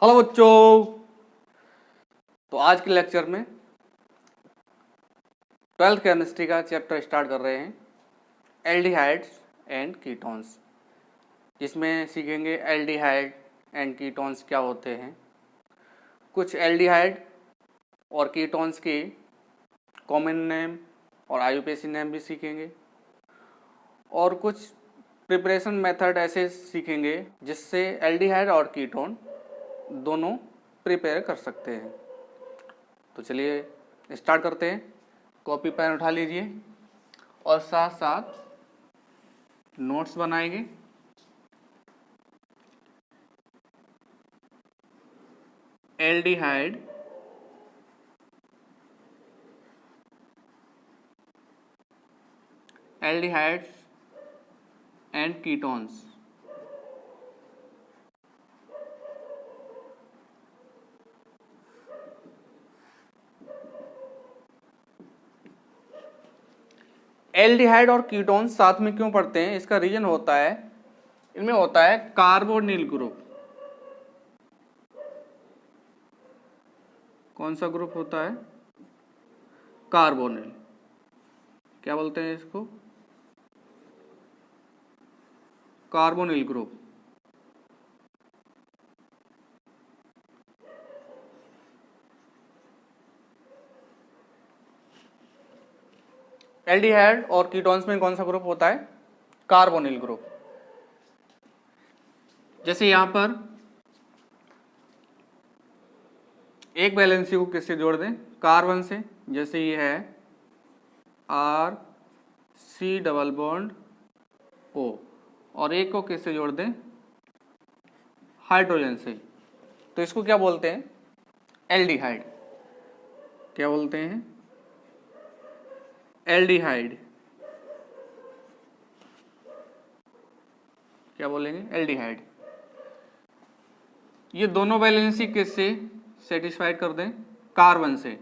Hello बच्चों। तो आज के लेक्चर में 12th केमिस्ट्री का चैप्टर स्टार्ट कर रहे हैं, एल्डिहाइड्स एंड कीटोन्स, जिसमें सीखेंगे एल्डिहाइड एंड कीटोन्स क्या होते हैं, कुछ एल्डिहाइड और कीटोन्स के कॉमन नेम और आईयूपीएसी नेम भी सीखेंगे, और कुछ प्रिपरेशन मेथड ऐसे सीखेंगे जिससे एल्डिहाइड और कीटोन दोनों प्रिपेयर कर सकते हैं। तो चलिए स्टार्ट करते हैं। कॉपी पेन उठा लीजिए और साथ साथ नोट्स बनाएंगे। Aldehyde aldehydes and ketones. Aldehyde और कीटोन साथ में क्यों पढ़ते हैं, इसका रीजन होता है, इनमें होता है कार्बोनिल ग्रुप। कौन सा ग्रुप होता है? कार्बोनिल। क्या बोलते हैं इसको? Carbonyl group. एल्डिहाइड और कीटोन्स में कौन सा ग्रुप होता है? Carbonyl group. जैसे यहां पर एक वैलेंसी को किससे जोड़ दें? कार्बन से। जैसे ये है R C double bond O, और एक को किससे जोड़ दें? हाइड्रोजन से। तो इसको क्या बोलते हैं? एल्डिहाइड। क्या बोलते हैं? एल्डिहाइड। क्या बोलेंगे? एल्डिहाइड। ये दोनों वैलेंसी किससे सेटिस्फाइड कर दें? कार्बन से।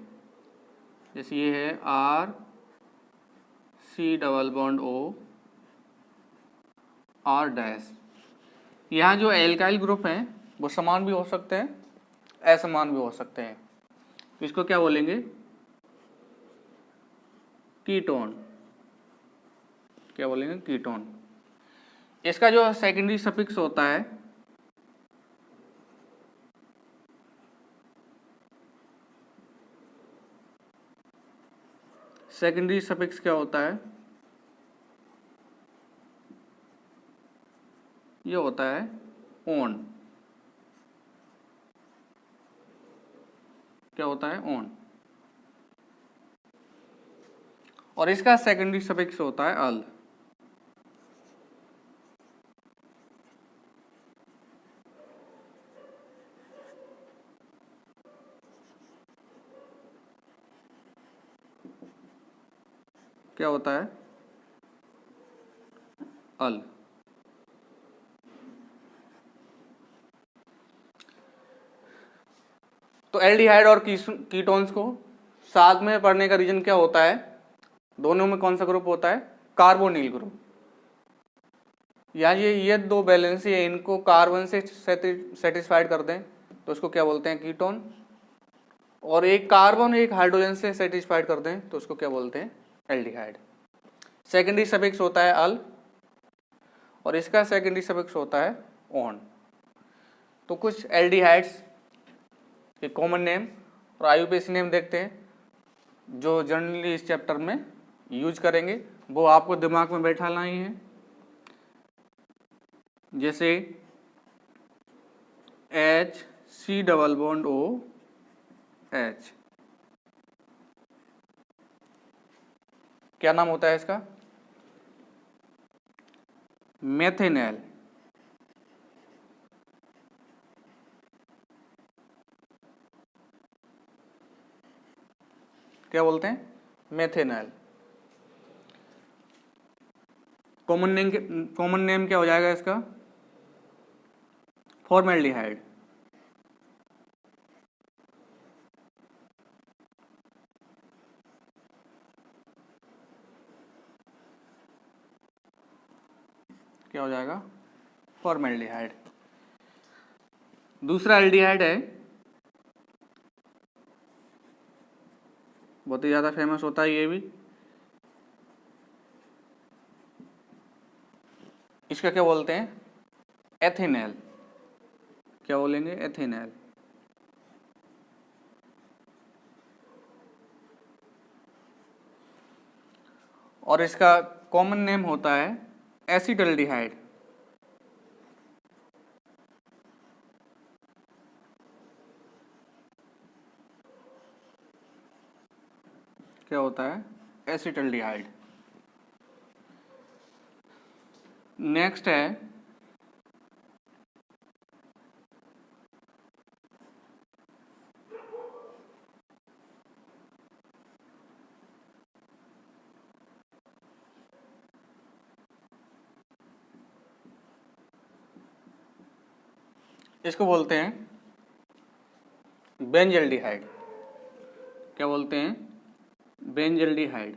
जैसे ये है R C double bond O R dash. यहाँ जो एल्काइल ग्रुप हैं वो समान भी हो सकते हैं, असमान भी हो सकते हैं। तो इसको क्या बोलेंगे? कीटोन। क्या बोलेंगे? कीटोन। इसका जो सेकेंडरी सफिक्स होता है सेकेंडरी सफिक्स क्या होता है? ये होता है ओन। क्या होता है? ओन। और इसका सेकेंडरी सफिक्स होता है अल। क्या होता है? अल। तो एल्डिहाइड और कीटोन्स को साथ में पढ़ने का रीजन क्या होता है? दोनों में कौन सा ग्रुप होता है? Carbonyl group. यहाँ ये दो बैलेंस है, इनको कार्बन से सेटिस्फाइड कर दें तो उसको क्या बोलते हैं? कीटोन। और एक कार्बन एक हाइड्रोजन से सेटिस्फाइड कर दें तो उसको क्या बोलते हैं? एल्डिहाइड। सेकेंडरी सफिक्स होता है अल और इसका सेकेंडरी सफिक्स होता है ओन। तो कुछ एल्डिहाइड्स के कॉमन नेम और आईयूपीएसी नेम देखते हैं जो जनरली इस चैप्टर में यूज करेंगे, वो आपको दिमाग में बैठाना ही है। जैसे H C double bond O H. क्या नाम होता है इसका? मेथेनॉल। क्या बोलते हैं? मेथेनॉल। कॉमन नेम क्या हो जाएगा इसका? फॉर्मेल्डिहाइड। क्या हो जाएगा? फॉर्मेल्डिहाइड। दूसरा एल्डिहाइड है, बहुत ही ज़्यादा फेमस होता है ये भी। इसका क्या बोलते हैं? एथेनॉल। क्या बोलेंगे? एथेनॉल। और इसका कॉमन नेम होता है एसिटल्डिहाइड। क्या होता है? एसिटल्डिहाइड। नेक्स्ट है इसको बोलते हैं बेंजल्डिहाइड। क्या बोलते हैं? बेंजल्डिहाइड।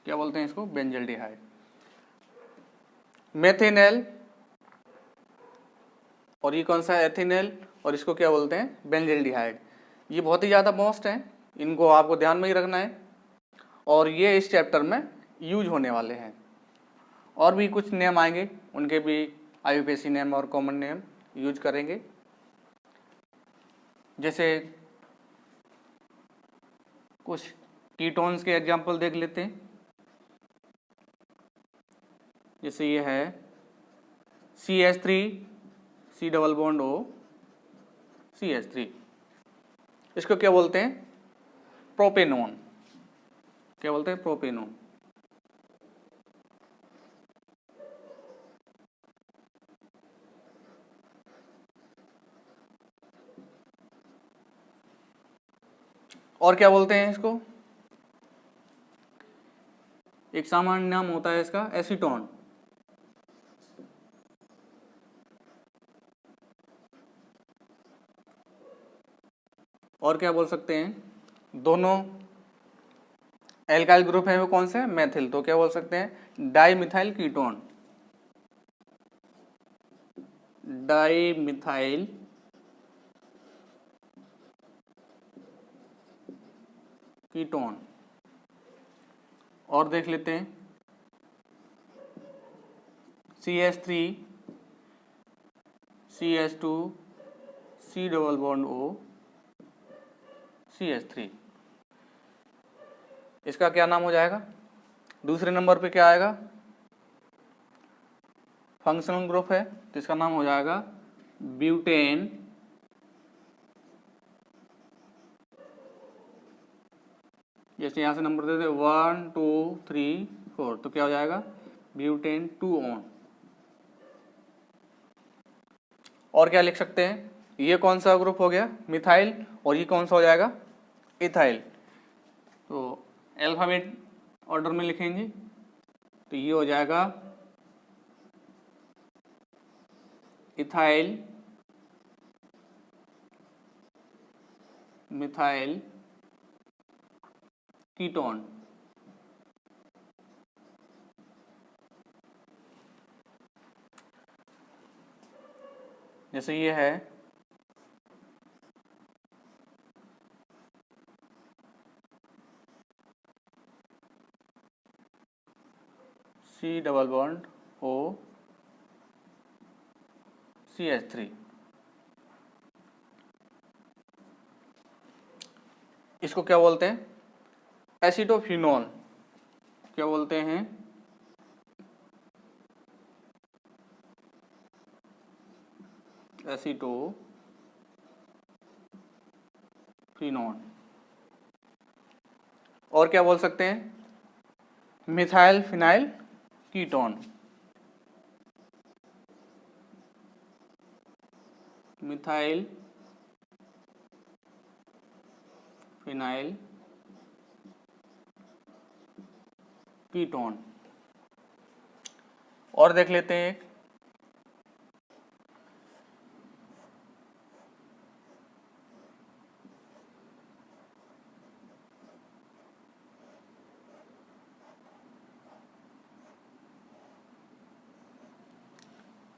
क्या बोलते हैं इसको? बेंजल्डिहाइड। मेथेनॉल, और ये कौन सा? एथेनॉल। और इसको क्या बोलते हैं? बेंजल्डिहाइड। ये बहुत ही ज़्यादा मोस्ट है, इनको आपको ध्यान में ही रखना है, और ये इस चैप्टर में यूज होने वाले हैं। और भी कुछ नेम आएंगे, उनके भी आईयूपीएसी नेम और कॉमन नेम यूज करेंगे। जैसे कुछ कीटोन्स के एग्जाम्पल देख लेते हैं। जैसे ये है CH3 C double bond O CH3। इसको क्या बोलते हैं? प्रोपेनॉन। क्या बोलते हैं? प्रोपेनॉन। और क्या बोलते हैं इसको? एक सामान्य नाम होता है इसका एसीटोन। और क्या बोल सकते हैं? दोनों एल्काइल ग्रुप है वो कौन से? मेथिल। तो क्या बोल सकते हैं? Dimethyl ketone. Dimethyl ketone. और देख लेते हैं CH3 CH2 C double bond O CH3। इसका क्या नाम हो जाएगा? दूसरे नंबर पे क्या आएगा? फंक्शनल ग्रुप है, तो इसका नाम हो जाएगा ब्यूटेन। जैसे यहां से नंबर दे दे 1 2 3 4, तो क्या हो जाएगा? Butane 2 on. और क्या लिख सकते हैं? ये कौन सा ग्रुप हो गया? मिथाइल। और ये कौन सा हो जाएगा? इथाइल। तो अल्फाबेट ऑर्डर में लिखेंगे, तो ये हो जाएगा इथाइल, मिथाइल कीटोन। जैसे ये है C double bond O CH3। इसको क्या बोलते हैं? एसिटोफिनॉल। क्या बोलते हैं? एसिटोफिनॉल। और क्या बोल सकते हैं? Methyl phenyl ketone. Methyl phenyl ketone. और देख लेते हैं एक,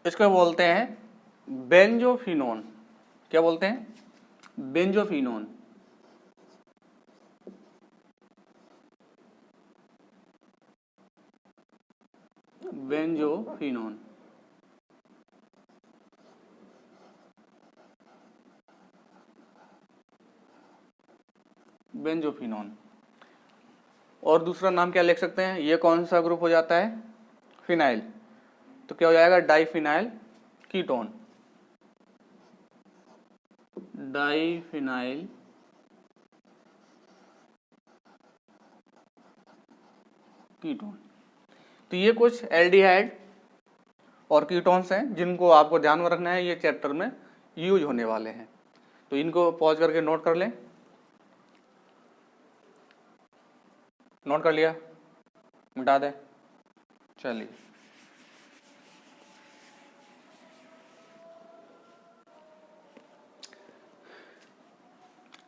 इसको बोलते हैं बेंजोफिनोन। क्या बोलते हैं? बेंजोफिनोन। बेंजोफिनोन। बेंजोफिनोन। और दूसरा नाम क्या लिख सकते हैं? ये कौन सा ग्रुप हो जाता है? फिनाइल। तो क्या हो जाएगा? Diphenyl ketone. Diphenyl ketone. तो ये कुछ एल्डिहाइड और कीटोन्स हैं जिनको आपको ध्यान में रखना है, ये चैप्टर में यूज होने वाले हैं। तो इनको पॉज करके नोट कर लें। नोट कर लिया? मिटा दें? चलिए,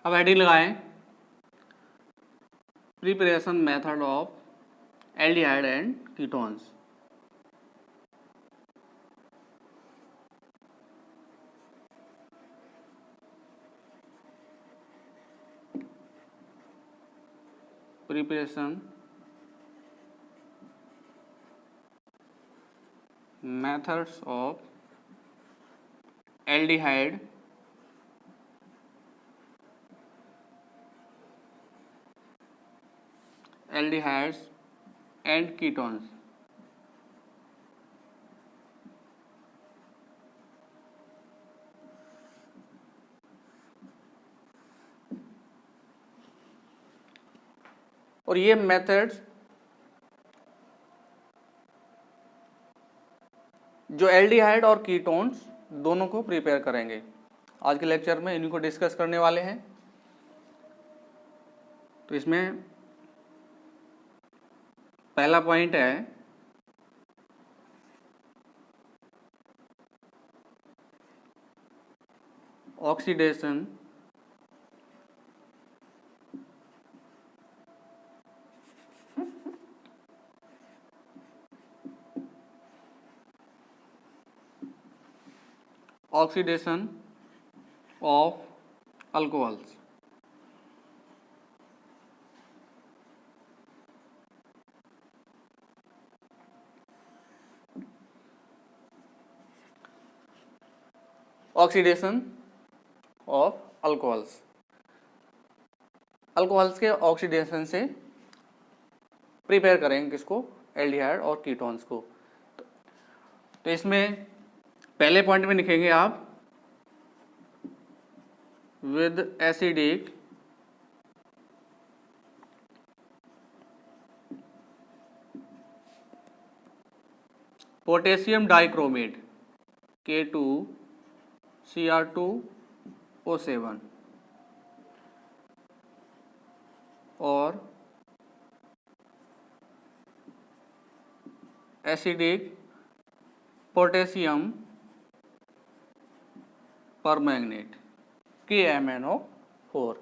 अब हेडिंग लगाएं, preparation method of aldehyde and ketones. Preparation methods of aldehyde aldehydes and ketones। और ये मेथड्स जो एल्डिहाइड और कीटोन्स दोनों को प्रिपेयर करेंगे, आज के लेक्चर में इन्हीं को डिस्कस करने वाले हैं। तो इसमें पहला पॉइंट है oxidation oxidation of alcohols. Oxidation of alcohols, alcohols के ऑक्सीडेशन से प्रिपेयर करेंगे किसको? एल्डिहाइड और कीटोन्स को। तो इसमें पहले पॉइंट में लिखेंगे आप with acidic potassium dichromate K2Cr2O7 और एसिडिक पोटेशियम परमैंगनेट KMnO4।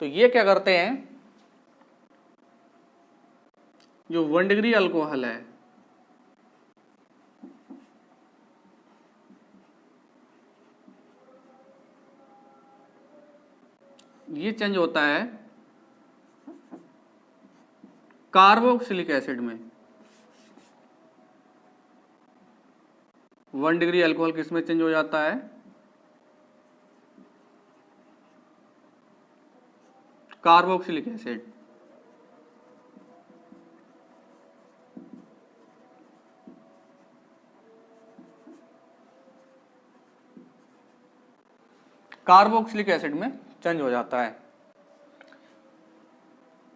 तो ये क्या करते हैं? जो 1 डिग्री अल्कोहल है, ये चेंज होता है कार्बोक्सिलिक एसिड में। 1 डिग्री अल्कोहल किस में चेंज हो जाता है? Carboxylic acid. कार्बोक्सिलिक एसिड में चेंज हो जाता है।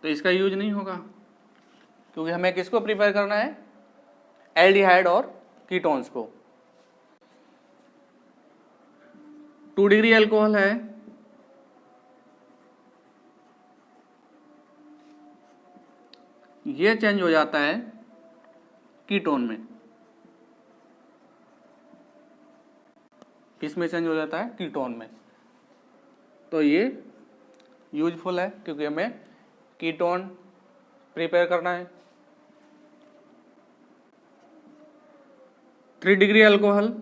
तो इसका यूज नहीं होगा क्योंकि हमें किसको प्रिपेयर करना है? एल्डिहाइड और कीटोन्स को। 2 डिग्री अल्कोहल है, ये चेंज हो जाता है कीटोन में। किस में चेंज हो जाता है? कीटोन में। तो ये यूजफुल है क्योंकि हमें कीटोन प्रिपेयर करना है। 3 डिग्री अल्कोहल,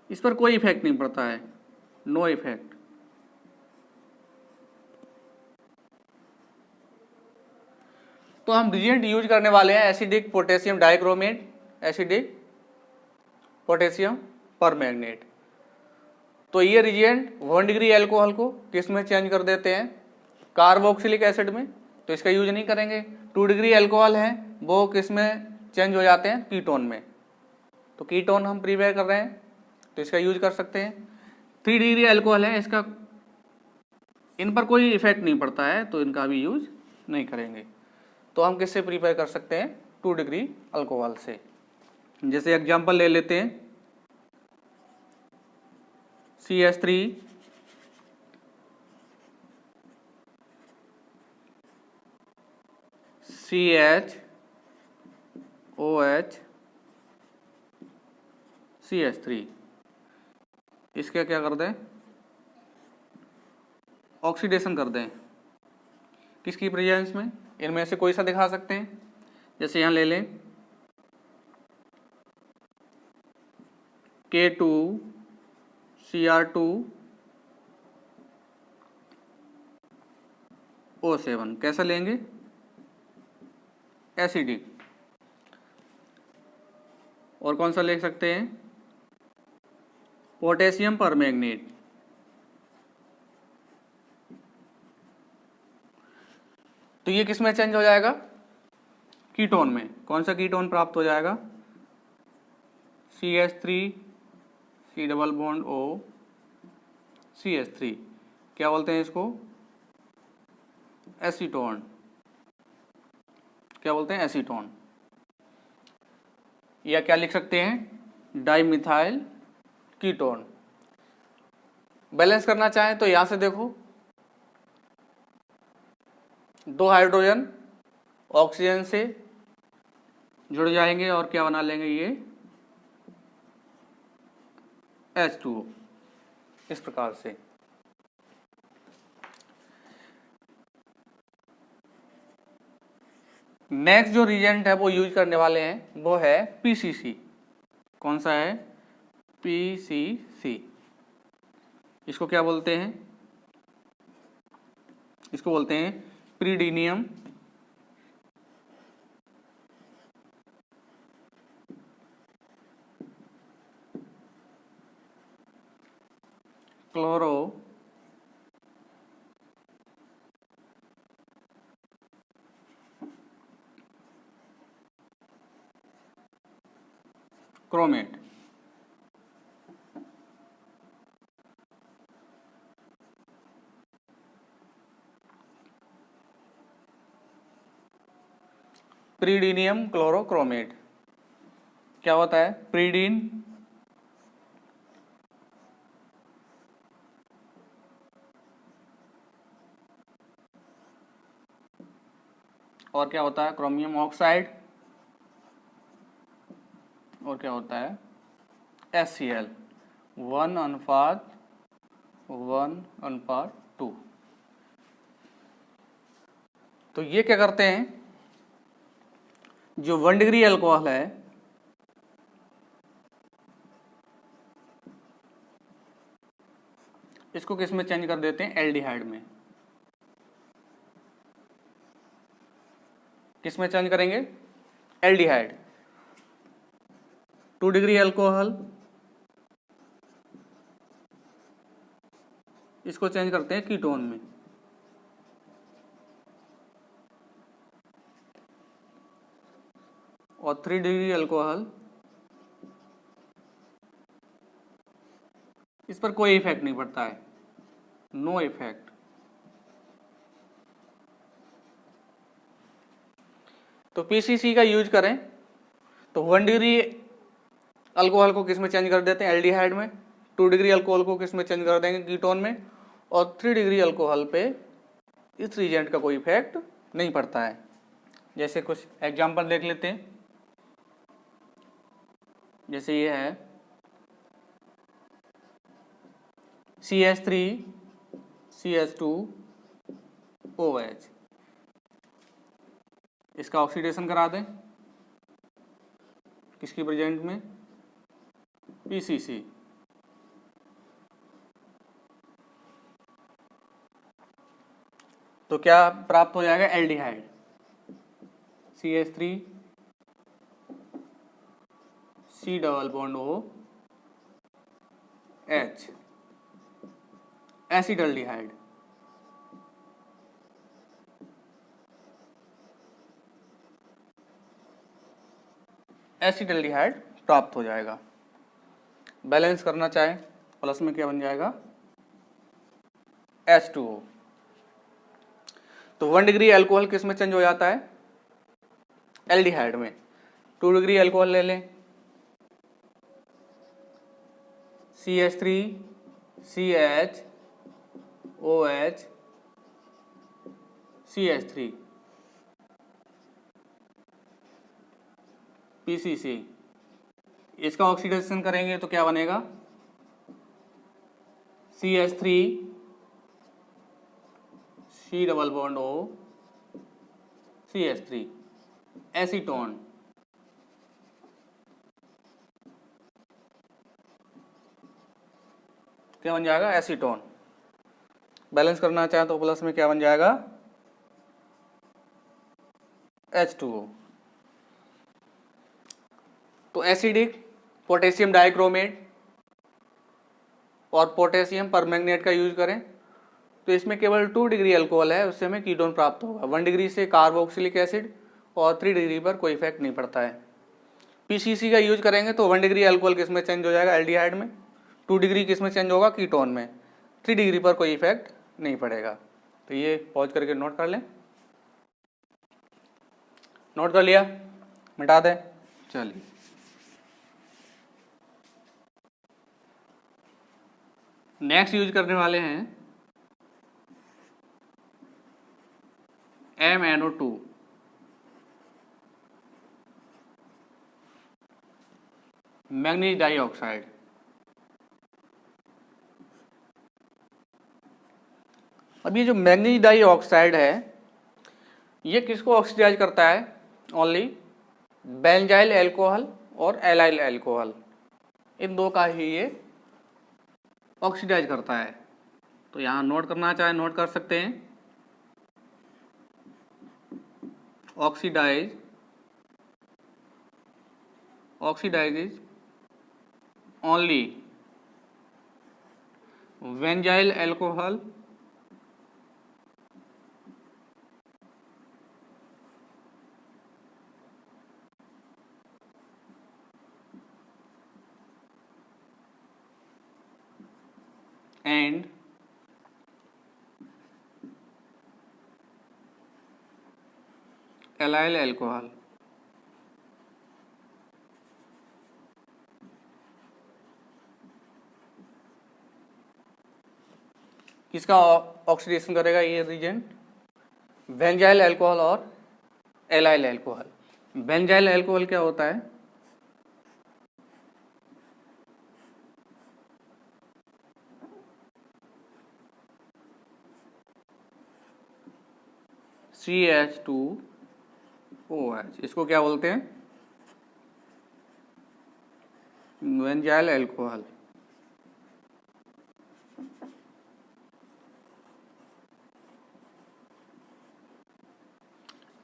इस पर कोई इफेक्ट नहीं पड़ता है, नो इफेक्ट। तो हम रिएजेंट यूज करने वाले हैं acidic potassium dichromate, acidic potassium permanganate. तो ये रिएजेंट 1 डिग्री अल्कोहल को किस में चेंज कर देते हैं, कार्बोक्सिलिक एसिड में, तो इसका यूज नहीं करेंगे। 2 डिग्री अल्कोहल है वो किस में चेंज हो जाते हैं, कीटोन में, तो कीटोन हम प्रिपेयर कर रहे हैं तो इसका यूज कर सकते हैं। 3 डिग्री अल्कोहल है, इसका इन पर कोई इफेक्ट नहीं पड़ता है तो इनका भी यूज नहीं करेंगे। तो हम किससे प्रिपेयर कर सकते हैं, 2 डिग्री अल्कोहल से। जैसे एग्जांपल ले लेते हैं, CH3 CHOH CH3, इसके क्या कर दें, ऑक्सीडेशन कर दें, किसकी प्रेजेंस में, इनमें से कोई सा दिखा सकते हैं। जैसे यहां ले लें K2Cr2O7, कैसा लेंगे, एसिडिक। और कौन सा ले सकते हैं, पोटेशियम परमैंगनेट। तो ये किस में चेंज हो जाएगा, कीटोन में। कौन सा कीटोन प्राप्त हो जाएगा, CH3 C double bond O CH3, क्या बोलते हैं इसको, एसीटोन, क्या बोलते हैं, एसीटोन। या क्या लिख सकते हैं, डाइमिथाइल कीटोन। बैलेंस करना चाहें तो यहां से देखो, 2 हाइड्रोजन ऑक्सीजन से जुड़ जाएंगे और क्या बना लेंगे, ये H2O, इस प्रकार से। नेक्स्ट जो रिएजेंट है वो यूज करने वाले हैं वो है PCC। कौन सा है, PCC। इसको क्या बोलते हैं, इसको बोलते हैं प्रीडीनियम क्लोरो क्रोमेट। प्रीडीनियम क्लोरोक्रोमेट क्या होता है, प्रीडीन और क्या होता है, क्रोमियम ऑक्साइड, और क्या होता है, HCl 1:1:2। तो ये क्या करते हैं, जो 1 डिग्री अल्कोहल है इसको किस में चेंज कर देते हैं, एल्डिहाइड में। किस में चेंज करेंगे, एल्डिहाइड। 2 डिग्री अल्कोहल इसको चेंज करते हैं कीटोन में। और 3 डिग्री अल्कोहल इस पर कोई इफेक्ट नहीं पड़ता है, नो इफेक्ट। तो PCC का यूज करें तो 1 डिग्री अल्कोहल को किस में चेंज कर देते हैं, एल्डिहाइड में। 2 डिग्री अल्कोहल को किस में चेंज कर देंगे, कीटोन में। और 3 डिग्री अल्कोहल पे इस रिएजेंट का कोई इफेक्ट नहीं पड़ता है। जैसे कुछ एग्जांपल देख लेते हैं, जैसे ये है CH3 CH2OH, इसका ऑक्सीडेशन करा दें, किसकी प्रेजेंट में, पीसीसी। तो क्या प्राप्त हो जाएगा, aldehyde, CH3 C double bond O H, एसिडल्डिहाइड। एसिडल्डिहाइड प्राप्त हो जाएगा। बैलेंस करना चाहे प्लस में क्या बन जाएगा, H2O। तो 1 डिग्री अल्कोहल किस में चेंज हो जाता है, एल्डिहाइड में। 2 डिग्री अल्कोहल ले लें, CH3 CH OH CH3 PCC। इसका ऑक्सीडेशन करेंगे तो क्या बनेगा, CH3 C double bond O CH3, acetone. क्या बन जाएगा, एसीटोन। बैलेंस करना चाहे तो प्लस में क्या बन जाएगा, H2O। तो एसिडिक पोटेशियम डाइक्रोमेट और पोटेशियम परमैंगनेट का यूज करें तो इसमें केवल 2 डिग्री अल्कोहल है, उससे हमें कीटोन प्राप्त होगा। 1 डिग्री से कार्बोक्सिलिक एसिड और 3 डिग्री पर कोई इफेक्ट नहीं पड़ता है। पीसीसी का यूज करेंगे तो 1 डिग्री अल्कोहल किस में चेंज हो जाएगा, एल्डिहाइड में। 2 डिग्री किस में चेंज होगा, कीटोन में। 3 डिग्री पर कोई इफेक्ट नहीं पड़ेगा। तो ये पॉज करके नोट कर लें। नोट कर लिया, मिटा दें। चलिए नेक्स्ट यूज करने वाले हैं MnO2। Manganese dioxide. अब ये जो मैग्नीज डाइऑक्साइड है ये किसको ऑक्सीडाइज करता है, ओनली बेंजाइल अल्कोहल और एलाइल अल्कोहल, इन दो का ही ये ऑक्सीडाइज करता है। तो यहाँ नोट करना चाहे नोट कर सकते हैं, oxidize only benzyl alcohol and allyl alcohol। किसका ऑक्सीडेशन करेगा ये रीजन, बेंजाइल अल्कोहल और एलाइल अल्कोहल। बेंजाइल अल्कोहल क्या होता है, CH2OH, इसको क्या बोलते हैं, बेंजाइल अल्कोहल।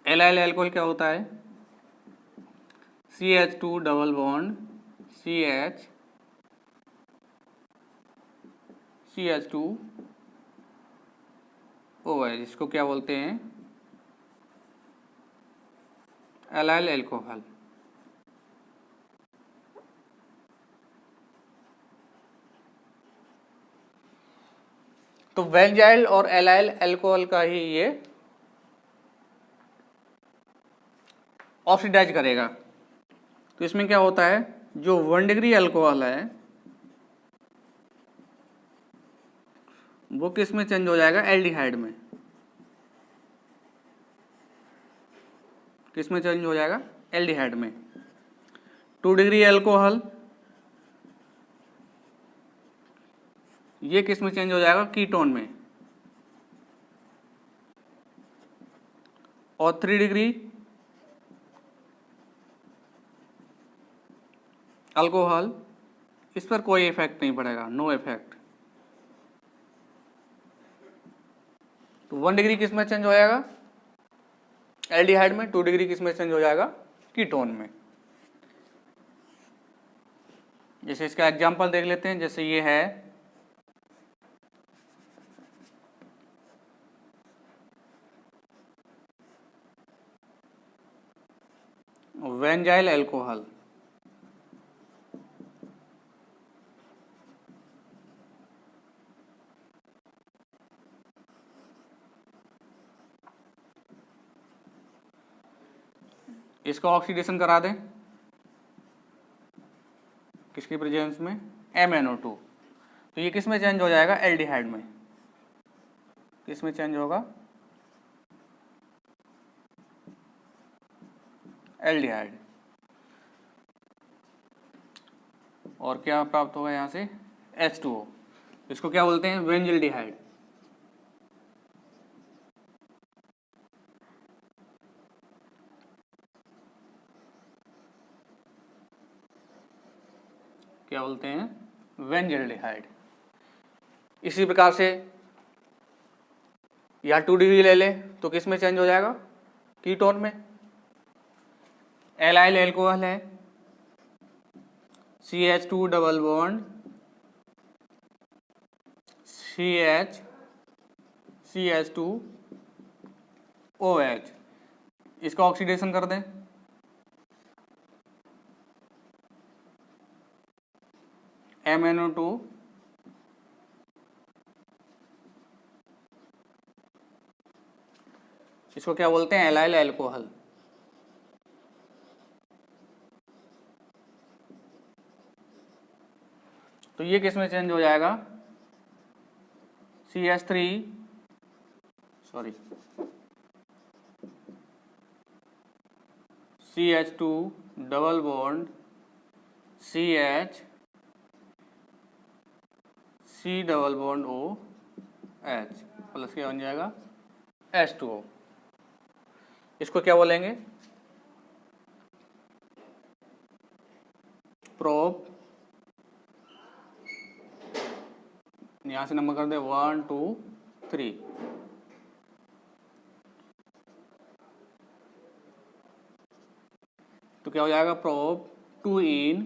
एलाइल अल्कोहल क्या होता है, CH2 double bond CH CH2OH, इसको क्या बोलते हैं, एलाइल अल्कोहल। तो बेंजाइल और एलाइल अल्कोहल का ही ये ऑक्सीडाइज करेगा। तो इसमें क्या होता है, जो 1 डिग्री अल्कोहल है वो किस में चेंज हो जाएगा, एल्डिहाइड में। किस में चेंज हो जाएगा, एल्डिहाइड में। 2 डिग्री अल्कोहल ये किस में चेंज हो जाएगा, कीटोन में। और 3 डिग्री अल्कोहल, इस पर कोई इफेक्ट नहीं पड़ेगा, नो इफेक्ट। तो 1 डिग्री किस में चेंज हो जाएगा? एल्डिहाइड में। 2 डिग्री किस में चेंज हो जाएगा? कीटोन में। जैसे इसका एग्जांपल देख लेते हैं, जैसे ये है वेंजाइल अल्कोहल। इसका ऑक्सीडेशन करा दें किसकी प्रेजेंस में? MnO2। तो ये किस में चेंज हो जाएगा? एल्डिहाइड में। किस में चेंज होगा? एल्डिहाइड। और क्या प्राप्त होगा यहां से? H2O। इसको क्या बोलते हैं? वेंजल्डिहाइड। क्या बोलते हैं? वेंजल्डिहाइड। इसी प्रकार से या 2 डिग्री ले ले तो किस में चेंज हो जाएगा? कीटोन में। एलाइल अल्कोहल है, CH2 डबल बॉन्ड CH2OH। इसका ऑक्सीडेशन कर दें, MnO2 इसको क्या बोलते हैं? Allyl alcohol. तो ये किस में चेंज हो जाएगा? CH2 double bond CH C double bond OH plus क्या बन जाएगा? H2O। इसको क्या बोलेंगे? प्रोप। यहां से नंबर कर दे 1 2 3। तो क्या हो जाएगा? Prop 2 in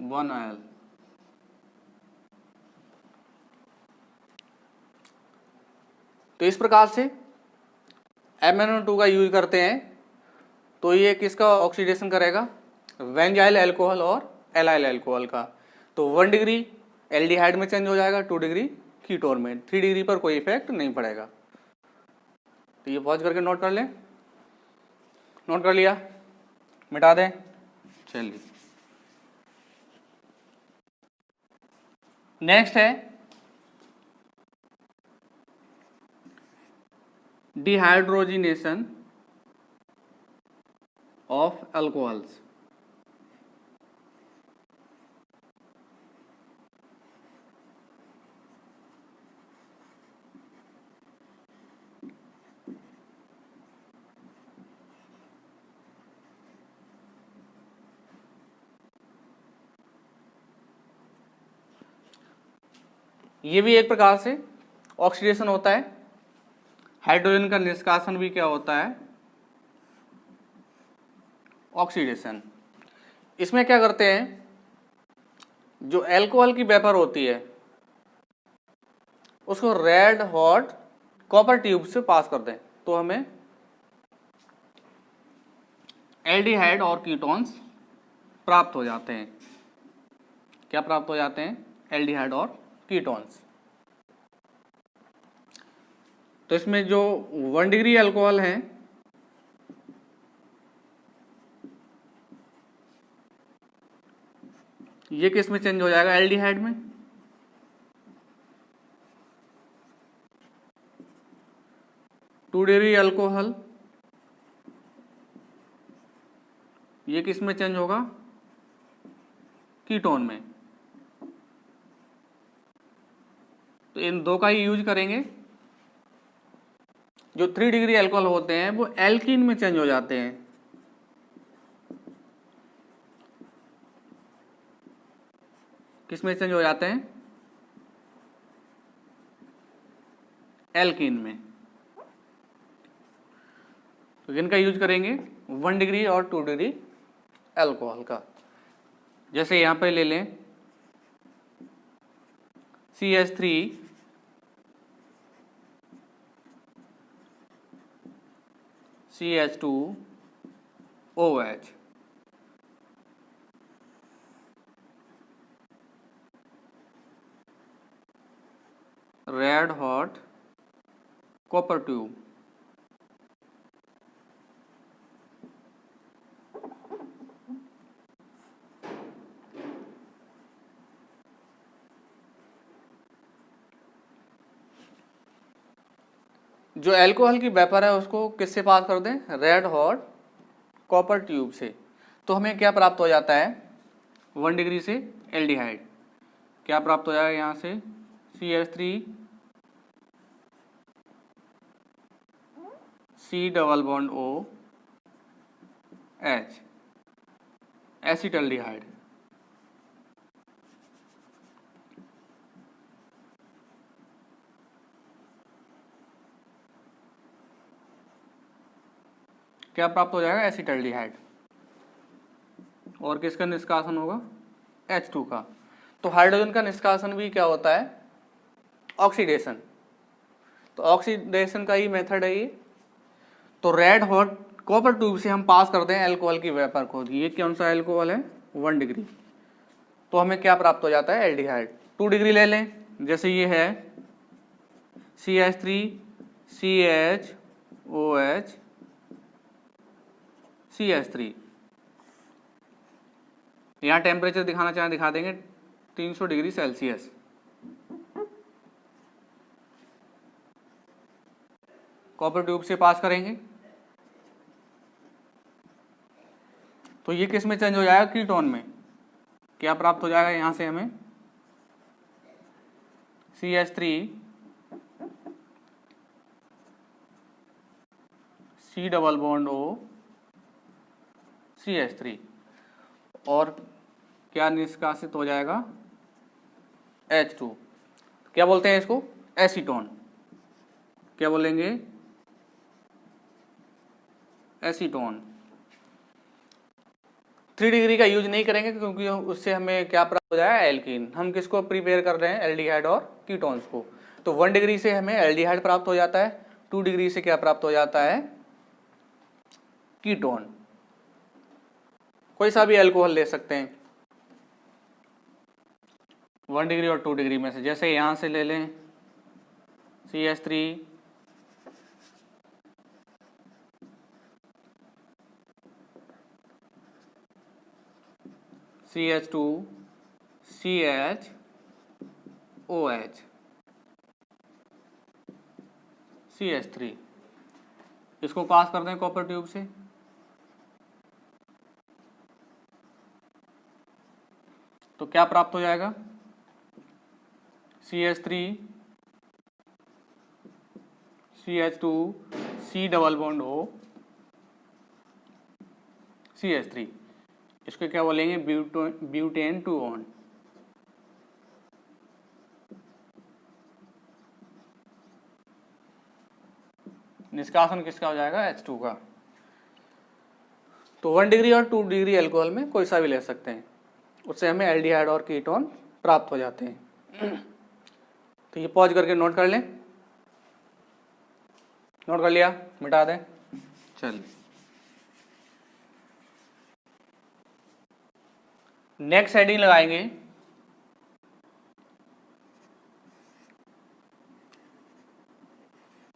1L। तो इस प्रकार से MnO2 का यूज करते हैं। तो ये किसका ऑक्सीडेशन करेगा? वेंजाइल अल्कोहल और एलाइल अल्कोहल का। तो 1 डिग्री एल्डिहाइड में चेंज हो जाएगा, 2 डिग्री कीटोन में, 3 डिग्री पर कोई इफेक्ट नहीं पड़ेगा। तो ये पॉज करके नोट कर लें। नोट कर लिया? मिटा दें? चलिए नेक्स्ट है डिहाइड्रोजिनेशन ऑफ अल्कोहल्स। ये भी एक प्रकार से ऑक्सीडेशन होता है। हाइड्रोजन का निष्कासन भी क्या होता है? ऑक्सीडेशन। इसमें क्या करते हैं, जो अल्कोहल की वेपर होती है उसको रेड हॉट कॉपर ट्यूब से पास कर दें तो हमें एल्डिहाइड और कीटोन्स प्राप्त हो जाते हैं। क्या प्राप्त हो जाते हैं? एल्डिहाइड और कीटोन्स। तो इसमें जो 1 डिग्री अल्कोहल है ये किस में चेंज हो जाएगा? एल्डिहाइड में। टू डिग्री अल्कोहल ये किस में चेंज होगा? कीटोन में। तो इन दो का ही यूज करेंगे। जो 3 डिग्री अल्कोहल होते हैं वो एल्कीन में चेंज हो जाते हैं। किस में चेंज हो जाते हैं? एल्कीन में। तो इनका यूज करेंगे 1 डिग्री और 2 डिग्री अल्कोहल का। जैसे यहां पे ले लें CH3 CH2 OH, red hot copper tube. जो अल्कोहल की वेपर है उसको किससे पास कर दें? रेड हॉट कॉपर ट्यूब से। तो हमें क्या प्राप्त हो जाता है? 1 डिग्री से एल्डिहाइड क्या प्राप्त हो जाएगा? यहाँ से CH3 C double bond OH, acetaldehyde. क्या प्राप्त हो जाएगा? एसिटल्डिहाइड। और किसका निष्कासन होगा? H2 का। तो हाइड्रोजन का निष्कासन भी क्या होता है? ऑक्सीडेशन। तो ऑक्सीडेशन का ही मेथड है ये। तो रेड हॉट कॉपर ट्यूब से हम पास करते हैं अल्कोहल की वेपर को। ये कौन सा अल्कोहल है? 1 डिग्री। तो हमें क्या प्राप्त हो जाता है? एल्डिहाइड। 2 डिग्री ले लें, जैसे ये है CH3 CHOH CH3। यहाँ टेम्परेचर दिखाना चाहें दिखा देंगे 300 डिग्री सेल्सियस। कॉपर ट्यूब से पास करेंगे तो ये किस में चेंज हो जाएगा? कीटोन में। क्या प्राप्त हो जाएगा यहां से हमें? CH3 C double bond O CH3। और क्या निष्कासित हो जाएगा? H2। क्या बोलते हैं इसको? एसीटोन। क्या बोलेंगे? एसीटोन। 3 डिग्री का यूज नहीं करेंगे क्योंकि उससे हमें क्या प्राप्त हो जाएगा? एल्कीन। हम किसको प्रिपेयर कर रहे हैं? एल्डिहाइड और कीटोन्स को। तो 1 डिग्री से हमें एल्डिहाइड प्राप्त हो जाता है, 2 डिग्री से क्या प्राप्त हो जाता है? कीटोन। कोई सा भी अल्कोहल ले सकते हैं 1 डिग्री और 2 डिग्री में से। जैसे यहां से ले लें CH3 CH2 CHOH CH3। इसको पास कर दें कॉपर ट्यूब से। तो क्या प्राप्त हो जाएगा? CH3 CH2 C double bond O CH3। इसको क्या बोलेंगे? Butane 2 on. निष्कासन किसका हो जाएगा? H2 का। तो 1 डिग्री और 2 डिग्री अल्कोहल में कोई सा भी ले सकते हैं, उससे हमें एल्डिहाइड और कीटोन प्राप्त हो जाते हैं। तो ये पॉज करके नोट कर लें। नोट कर लिया? मिटा दें। चलिए नेक्स्ट हेडिंग लगाएंगे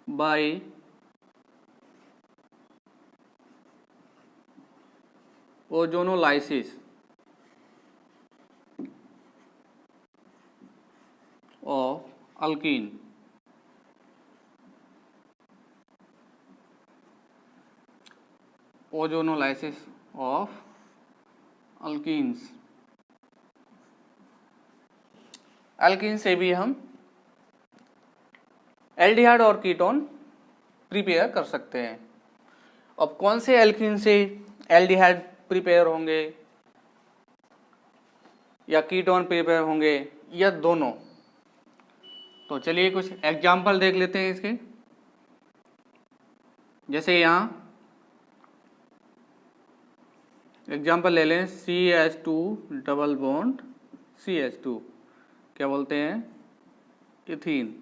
by ozonolysis of alkene. Ozonolysis of alkenes. Alkene से भी हम एल्डिहाइड और कीटोन प्रिपेयर कर सकते हैं। अब कौन से एल्कीन से एल्डिहाइड प्रिपेयर होंगे? या कीटोन प्रिपेयर होंगे या दोनों। तो चलिए कुछ एग्जाम्पल देख लेते हैं इसके। जैसे यहाँ एग्जाम्पल ले लें, CH2 डबल बॉन्ड CH2, क्या बोलते हैं, ethene.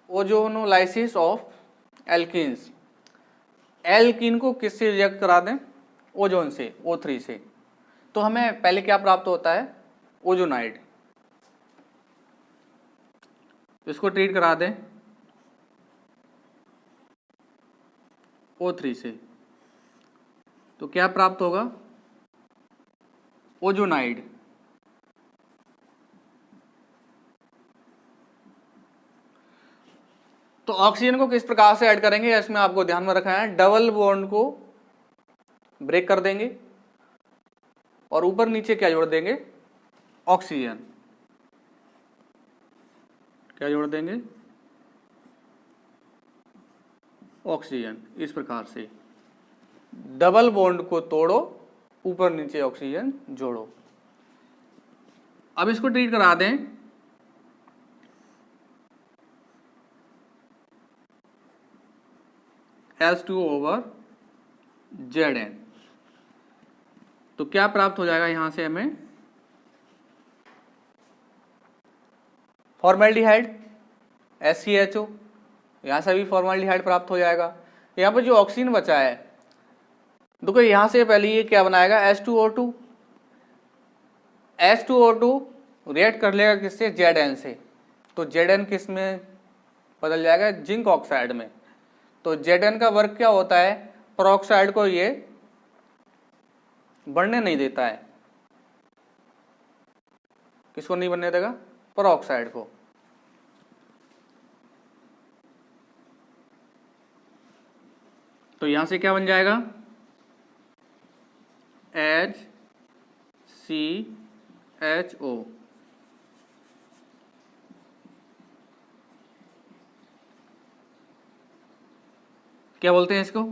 Ozonolysis of alkenes, alkene को किससे रिएक्ट करा दें, ओजोन से, O3 से, तो हमें पहले क्या प्राप्त होता है, ओजोनाइड। इसको ट्रीट करा दें O3 से, तो क्या प्राप्त होगा, ओजोनाइड। तो ऑक्सीजन को किस प्रकार से ऐड करेंगे, इसमें आपको ध्यान में रखना है, डबल बॉन्ड को ब्रेक कर देंगे और ऊपर नीचे क्या जोड़ देंगे, ऑक्सीजन। क्या जोड़ देंगे, ऑक्सीजन। इस प्रकार से डबल बॉन्ड को तोड़ो, ऊपर नीचे ऑक्सीजन जोड़ो। अब इसको ट्रीट करा दें H2/Zn, तो क्या प्राप्त हो जाएगा यहां से हमें, फॉर्मेल्डिहाइड SCHO, यहां से भी फॉर्मेल्डिहाइड प्राप्त हो जाएगा। यहां पर जो ऑक्सीजन बचा है, देखो यहां से पहले ये क्या बनाएगा, H2O2, H2O2 रिएक्ट कर लेगा किससे, Zn से, तो Zn किस में बदल जाएगा, जिंक ऑक्साइड में। तो Zn का वर्क क्या होता है, पेरोक्साइड को ये बढ़ने नहीं देता है। किसको नहीं बनने देगा, पेरोक्साइड को। तो यहां से क्या बन जाएगा, HCHO, क्या बोलते हैं इसको,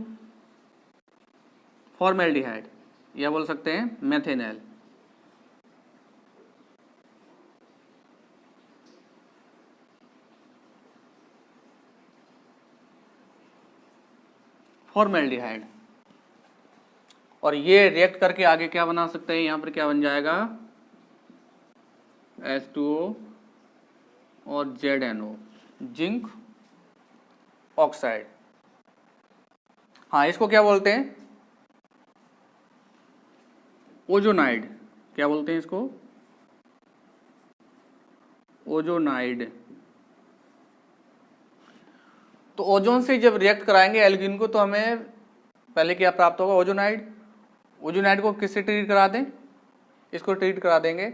फॉर्मेल्डिहाइड, या बोल सकते हैं मेथेनॉल। फॉर्मेल्डिहाइड, और ये रिएक्ट करके आगे क्या बना सकते हैं, यहां पर क्या बन जाएगा, H2O और ZNO, जिंक ऑक्साइड। हाँ, इसको क्या बोलते हैं, ओजोनाइड। क्या बोलते हैं इसको, ओजोनाइड। तो ओजोन से जब रिएक्ट कराएंगे एल्कीन को, तो हमें पहले क्या प्राप्त होगा, ओजोनाइड। ओजोनाइड को किससे ट्रीट करा दें, इसको ट्रीट करा देंगे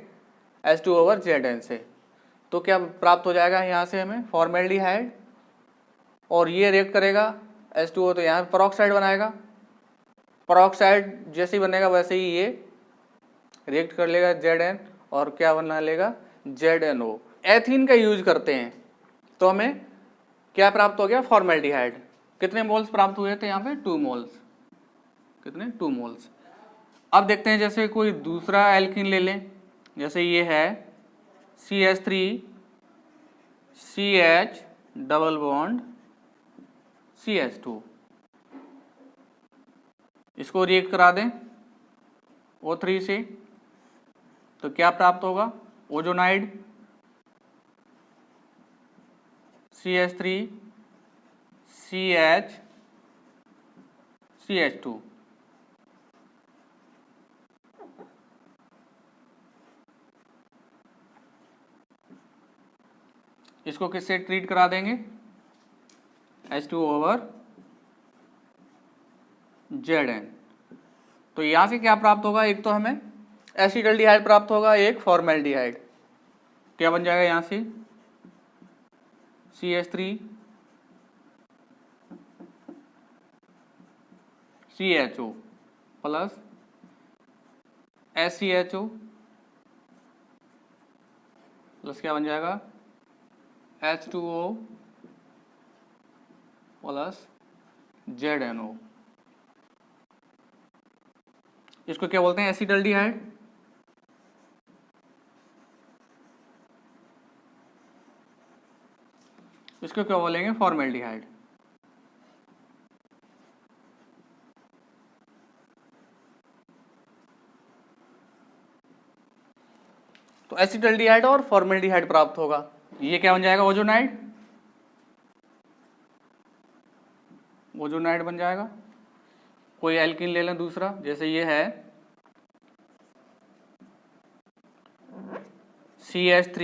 H2/Zn से, तो क्या प्राप्त हो जाएगा यहाँ से हमें, फॉर्मेल्डिहाइड, और ये रिएक्ट करेगा H2O, तो यहाँ पेरोक्साइड बनाएगा। पेरोक्साइड जैसे ही बनेगा वैसे ही ये रिएक्ट कर लेगा Zn, और क्या बना लेगा, ZNO। एथीन का यूज करते हैं तो हमें क्या प्राप्त हो गया, फॉर्मेल्डिहाइड। कितने मोल्स प्राप्त हुए थे यहाँ पे, 2 मोल्स। कितने, 2 मोल्स। अब देखते हैं, जैसे कोई दूसरा एल्कीन ले लें, जैसे ये है CH3CH डबल बॉन्ड CH2, इसको रिएक्ट करा दें O3 से, तो क्या प्राप्त होगा, ओजोनाइड। CH3CH CH2, इसको किससे ट्रीट करा देंगे, H2/Zn। तो यहां से क्या प्राप्त होगा, एक तो हमें एसिटल्डिहाइड प्राप्त होगा, एक फॉर्मेल्डिहाइड। क्या बन जाएगा यहां से, CH3CHO प्लस SCHO प्लस क्या बन जाएगा, H2O प्लस ZNO, इसको क्या बोलते हैं? एसिटल्डिहाइड। इसको क्या बोलेंगे? फॉर्मेल्डिहाइड। तो एसिटल्डिहाइड और फॉर्मेल्डिहाइड प्राप्त होगा। ये क्या बन जाएगा? ओजोनाइड। ओजोनाइड बन जाएगा। कोई एल्कीन ले लें दूसरा, जैसे ये है CH3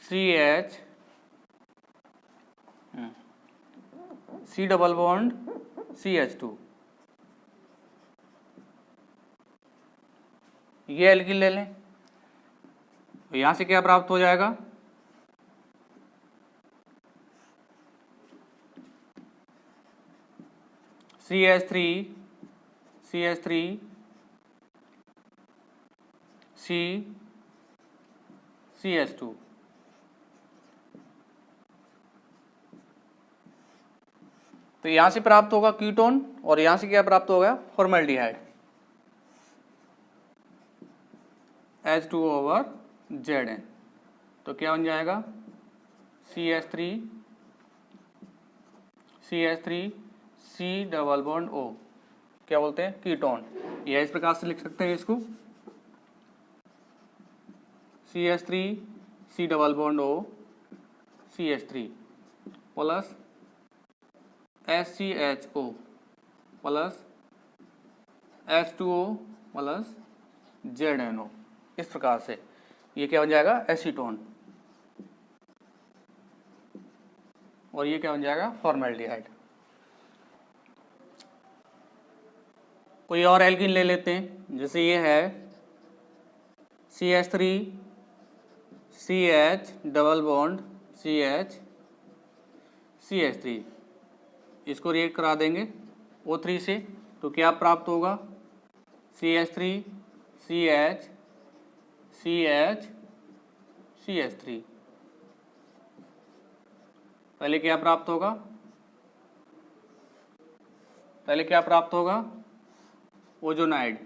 CH C double bond CH2, ये एल्कीन ले लें। तो यहां से क्या प्राप्त हो जाएगा? CH3 CH2, तो यहां से प्राप्त होगा कीटोन और यहां से क्या प्राप्त होगा? फॉर्मेल्डिहाइड। H2O ओवर Zn, तो क्या बन जाएगा? CH3 C double bond O, क्या बोलते हैं? कीटोन। यह इस प्रकार से लिख सकते हैं इसको, CH3 C double bond O CH3 plus SCHO plus H2O plus ZNO, इस प्रकार से ये क्या बन जाएगा? एसीटोन। और ये क्या बन जाएगा? फॉर्मेल्डिहाइड। कोई और एल्कीन ले लेते हैं, जैसे ये है CH3 CH double bond CH3, इसको रिएक्ट करा देंगे O3 से, तो क्या प्राप्त होगा? CH3 CH3, पहले क्या प्राप्त होगा? ओजोनाइड।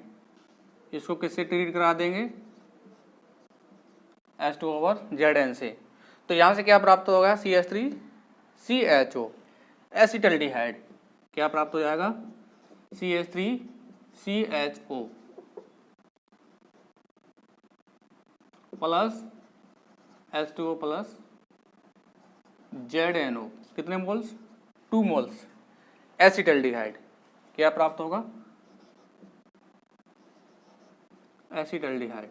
इसको किससे ट्रीट करा देंगे? H2 ओवर Zn से। तो यहां से क्या प्राप्त होगा? CH3 CHO, acetaldehyde. क्या प्राप्त हो जाएगा? CH3 CHO plus H2O plus ZNO, कितने मोल्स? 2 moles acetaldehyde. क्या प्राप्त होगा? एसिटल्डिहाइड।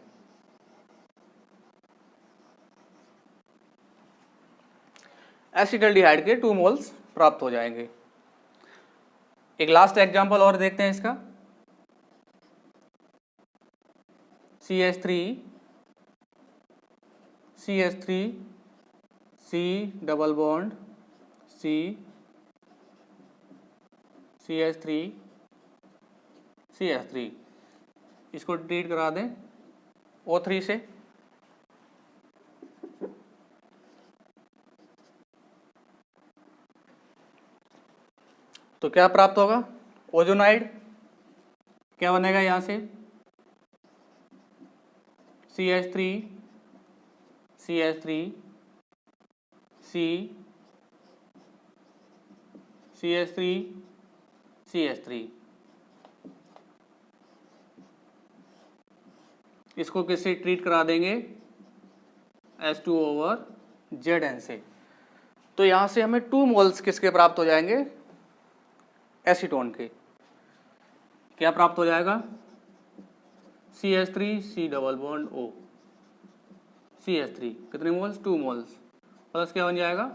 एसिटल्डिहाइड के 2 मोल्स प्राप्त हो जाएंगे। एक लास्ट एग्जांपल और देखते हैं इसका। CH3 C double bond CH3 इसको ट्रीट करा दें O3 से, तो क्या प्राप्त होगा? ओजोनाइड। क्या बनेगा यहां से? CH3 CH3 इसको किससे ट्रीट करा देंगे? H2 ओवर Zn से। तो यहां से हमें 2 मोल्स किसके प्राप्त हो जाएंगे? एसीटोन के। क्या प्राप्त हो जाएगा? CH3 C double bond O CH3, कितने मोल्स? 2 मोल्स प्लस क्या बन जाएगा?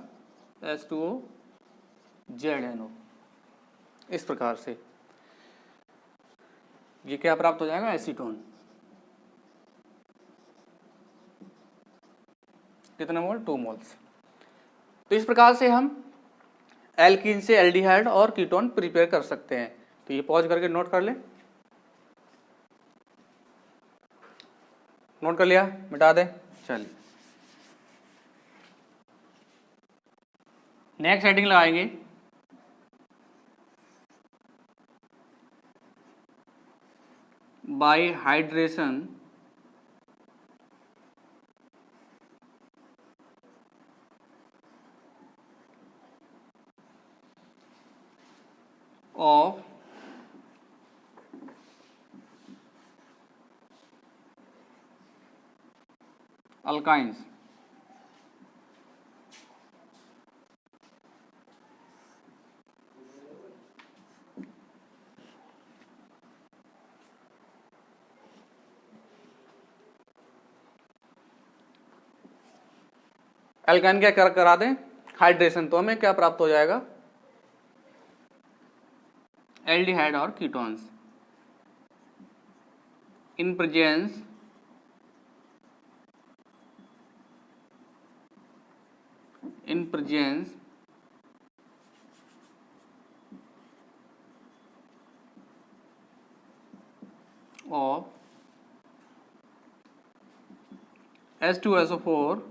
H2O ZNO, इस प्रकार से ये क्या प्राप्त हो जाएगा? एसीटोन। कितने मोल? 2 मोल्स। तो इस प्रकार से हम एल्कीन से एल्डिहाइड और कीटोन प्रिपेयर कर सकते हैं। तो ये पॉज करके नोट कर लें। नोट कर लिया, मिटा दें। चलिए नेक्स्ट हेडिंग लगाएंगे bye hydration of alkynes. Alkyne क्या करा दें, हाइड्रेशन, तो हमें क्या प्राप्त हो जाएगा, एल्डिहाइड और ketones in presence of H2SO4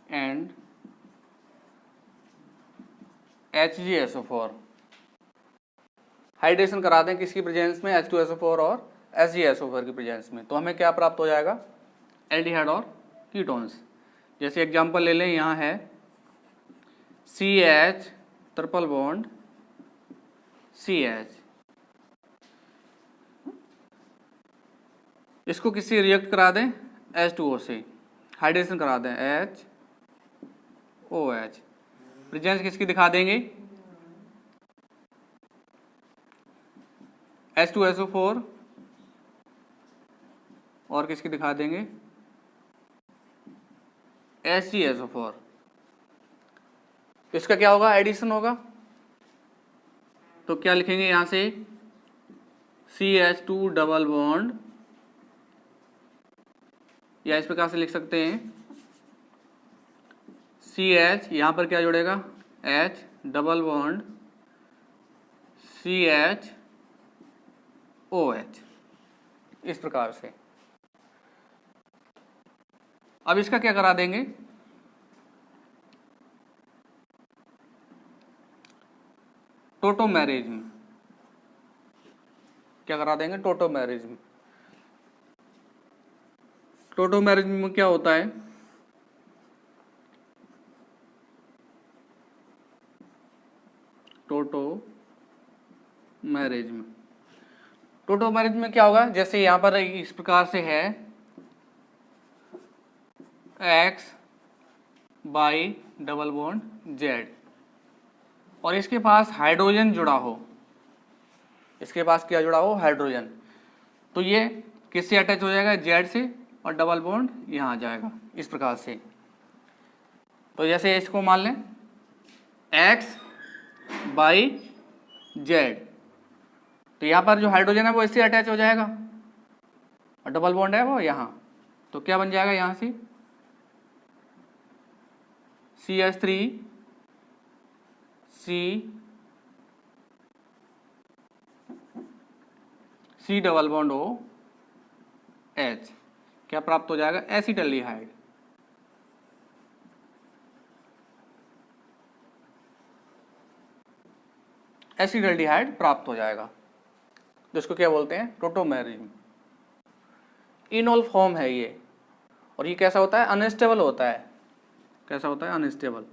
and HgSO4। Hydration करा दें किसकी प्रेजेंस में, H2SO4 और HgSO4 की प्रेजेंस में, तो हमें क्या प्राप्त हो जाएगा, एल्डिहाइड और कीटोन्स। जैसे एग्जांपल ले लें, यहाँ है CH ट्रिपल बॉन्ड CH, इसको किसी रिएक्ट करा दें H2O से, हाइड्रेशन करा दें HOH, प्रेजेंस किसकी दिखा देंगे, H2SO4 और किसकी दिखा देंगे, HgSO4। इसका क्या होगा, एडिशन होगा, तो क्या लिखेंगे यहां से CH2 डबल बॉन्ड, या इस प्रकार से लिख सकते हैं CH, यहां पर क्या जुड़ेगा, H double bond CH OH, इस प्रकार से। अब इसका क्या करा देंगे, टोटोमेरिज्म, क्या करा देंगे, टोटोमेरिज्म। टोटोमेरिज्म में क्या होता है, टोटोमेरिज्म, टोटोमेरिज्म में क्या होगा, जैसे यहां पर इस प्रकार से है X by double bond Z, और इसके पास हाइड्रोजन जुड़ा हो, इसके पास क्या जुड़ा हो, हाइड्रोजन, तो ये किससे अटैच हो जाएगा, Z से, और डबल बॉन्ड यहाँ आ जाएगा इस प्रकार से। तो जैसे इसको मान लें X बाई Z, तो यहाँ पर जो हाइड्रोजन है वो इससे अटैच हो जाएगा, और डबल बॉन्ड है वो यहाँ, तो क्या बन जाएगा यहाँ से CH3 C double bond O H, क्या प्राप्त हो जाएगा, एसिटाल्डिहाइड। एसिटाल्डिहाइड प्राप्त हो जाएगा, जिसको क्या बोलते हैं, टोटोमेरिज्म। इनॉल फॉर्म है ये, और ये कैसा होता है, अनस्टेबल होता है, कैसा होता है, अनस्टेबल।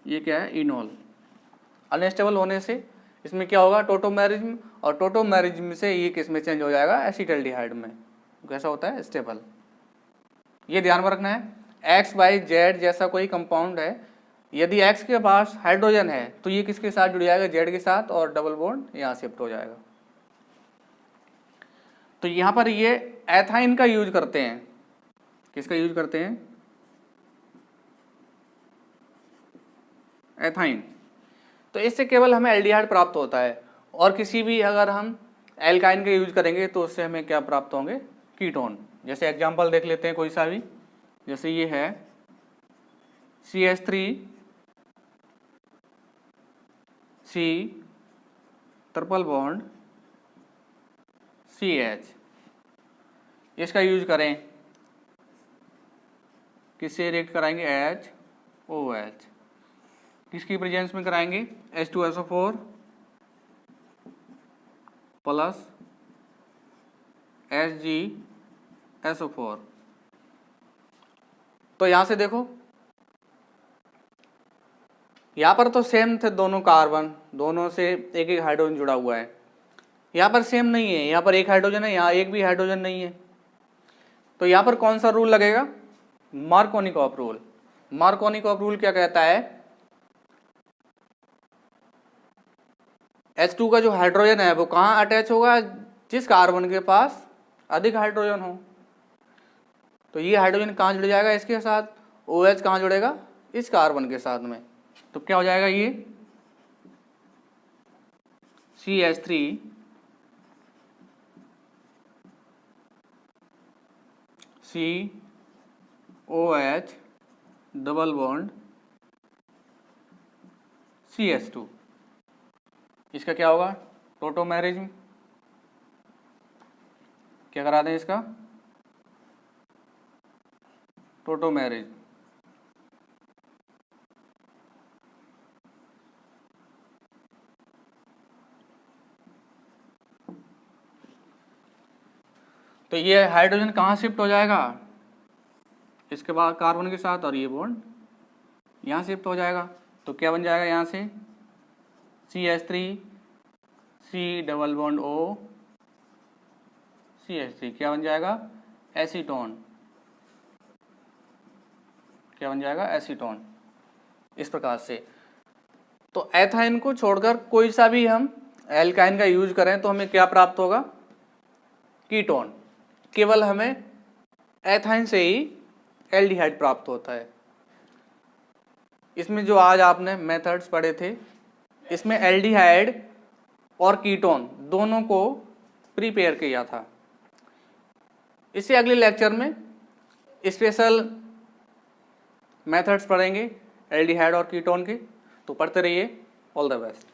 ये क्या है, इनॉल, अनस्टेबल होने से इसमें क्या होगा, टोटोमेरिज्म, और टोटोमेरिज्म से ये किस में चेंज हो जाएगा, एसिटाल्डिहाइड में, कैसा होता है, स्टेबल। ये ध्यान में रखना है, X बाई Z जैसा कोई कंपाउंड है, यदि X के पास हाइड्रोजन है तो ये किसके साथ जुड़ जाएगा, Z के साथ, और डबल बॉन्ड यहाँ शिफ्ट हो जाएगा। तो यहाँ पर ये एथाइन का यूज करते हैं, किसका यूज करते हैं, एथाइन। तो इससे केवल हमें एल्डिहाइड प्राप्त होता है, और किसी भी अगर हम एल्काइन का यूज करेंगे तो उससे हमें क्या प्राप्त होंगे, कीटोन। जैसे एग्जांपल देख लेते हैं कोई सा भी, जैसे ये है CH3 C triple bond CH, इसका यूज करें किससे रिएक्ट कराएंगे, HOH, किसकी प्रेजेंस में कराएंगे, H2SO4 प्लस HgSO4। तो यहां से देखो, यहां पर तो सेम थे दोनों कार्बन, दोनों से एक एक हाइड्रोजन जुड़ा हुआ है। यहां पर सेम नहीं है, यहां पर एक हाइड्रोजन है, यहां एक भी हाइड्रोजन नहीं है। तो यहां पर कौन सा रूल लगेगा, मार्कोनिकॉफ रूल। मार्कोनिकॉफ रूल क्या कहता है, H2 का जो हाइड्रोजन है वो कहां अटैच होगा, जिस कार्बन के पास अधिक हाइड्रोजन हो। तो ये हाइड्रोजन कहां जुड़ जाएगा, इसके साथ। OH कहां जुड़ेगा, इस कार्बन के साथ में। तो क्या हो जाएगा, ये CH3 COH double bond CH2, इसका क्या होगा, टोटोमेरिज में क्या करा दें, इसका टोटोमेरिज। तो ये हाइड्रोजन कहाँ शिफ्ट हो जाएगा, इसके बाद कार्बन के साथ, और ये बॉन्ड यहाँ शिफ्ट हो जाएगा। तो क्या बन जाएगा यहाँ से, CH3 C double bond O CH3, क्या बन जाएगा, एसीटोन। क्या बन जाएगा, एसीटोन। इस प्रकार से। तो एथाइन को छोड़कर कोई सा भी हम एल्काइन का यूज करें तो हमें क्या प्राप्त होगा, कीटोन। केवल हमें एथाइन से ही एल्डिहाइड प्राप्त होता है। इसमें जो आज आपने मेथड्स पढ़े थे, इसमें एल्डिहाइड और कीटोन दोनों को प्रिपेयर किया था। इससे अगले लेक्चर में स्पेशल मेथड्स पढ़ेंगे एल्डिहाइड और कीटोन के। तो पढ़ते रहिए। All the best.